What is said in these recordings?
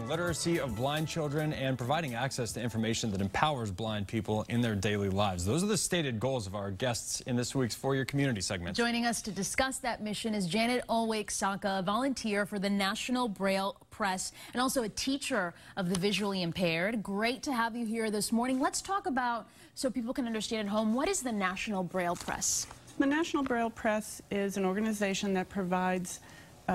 literacy of blind children and providing access to information that empowers blind people in their daily lives. Those are the stated goals of our guests in this week's For Your Community segment. Joining us to discuss that mission is Janet Ulwick-Sacca, a volunteer for the National Braille Press and also a teacher of the visually impaired. Great to have you here this morning. Let's talk about, so people can understand at home, what is the National Braille Press? The National Braille Press is an organization that provides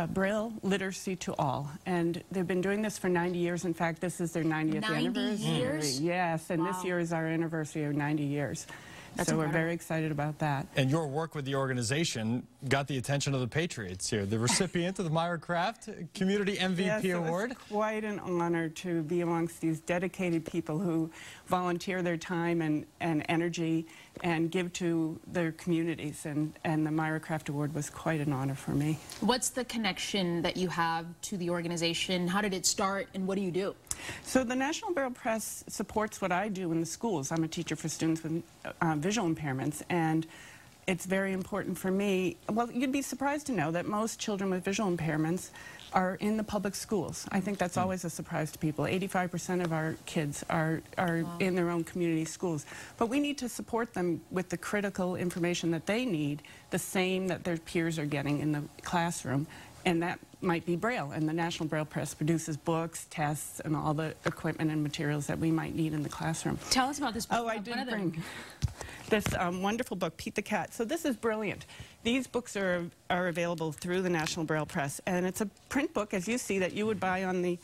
Braille literacy to all, and they've been doing this for 90 years. In fact, this is their 90th 90 anniversary. Years? Yes, and wow. This year is our anniversary of 90 years. That's so incredible. We're very excited about that. And your work with the organization got the attention of the Patriots here, the recipient of the Myra Craft Community MVP Award. It was quite an honor to be amongst these dedicated people who volunteer their time and energy and give to their communities. And the Myra Craft Award was quite an honor for me. What's the connection that you have to the organization? How did it start, and what do you do? So the National Braille Press supports what I do in the schools. I'm a teacher for students with visual impairments, and it's very important for me. Well, you'd be surprised to know that most children with visual impairments are in the public schools. I think that's always a surprise to people. 85% of our kids are wow. in their own community schools. But we need to support them with the critical information that they need, the same that their peers are getting in the classroom. And that might be Braille, and the National Braille Press produces books, tests, and all the equipment and materials that we might need in the classroom. Tell us about this book. Oh, I did bring this wonderful book, Pete the Cat. So this is brilliant. These books are available through the National Braille Press, and it's a print book, as you see, that you would buy on the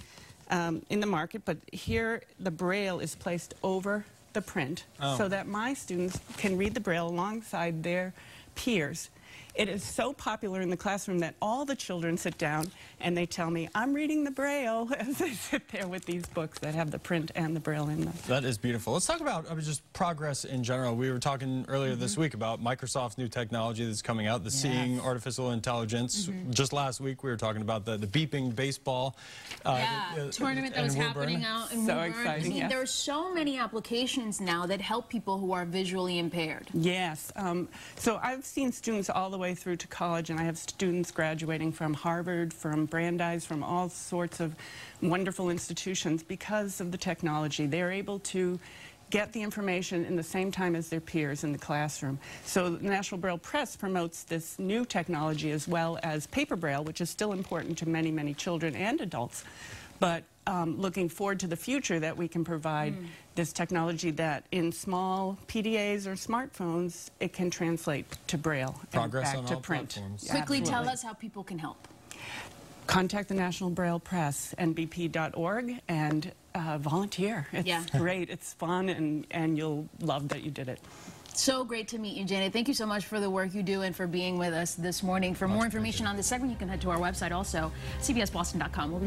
in the market, but here the Braille is placed over the print so that my students can read the Braille alongside their peers. It is so popular in the classroom that all the children sit down and they tell me, I'm reading the Braille, as they sit there with these books that have the print and the Braille in them. That is beautiful. Let's talk about just progress in general. We were talking earlier this week about Microsoft's new technology that's coming out, the Seeing Artificial Intelligence. Just last week we were talking about the beeping baseball tournament that was happening out in So exciting, yes. There are so many applications now that help people who are visually impaired. Yes. So I've seen students all the way through to college, and I have students graduating from Harvard, from Brandeis, from all sorts of wonderful institutions because of the technology. They're able to get the information in the same time as their peers in the classroom. So the National Braille Press promotes this new technology as well as paper Braille, which is still important to many, many children and adults. But looking forward to the future that we can provide this technology that in small PDAs or smartphones, it can translate to Braille and back to print. Platforms. Quickly tell us how people can help. Contact the National Braille Press, nbp.org, and volunteer. It's great, it's fun, and you'll love that you did it. So great to meet you, Janet. Thank you so much for the work you do and for being with us this morning. For more information on this segment, you can head to our website also, cbsboston.com.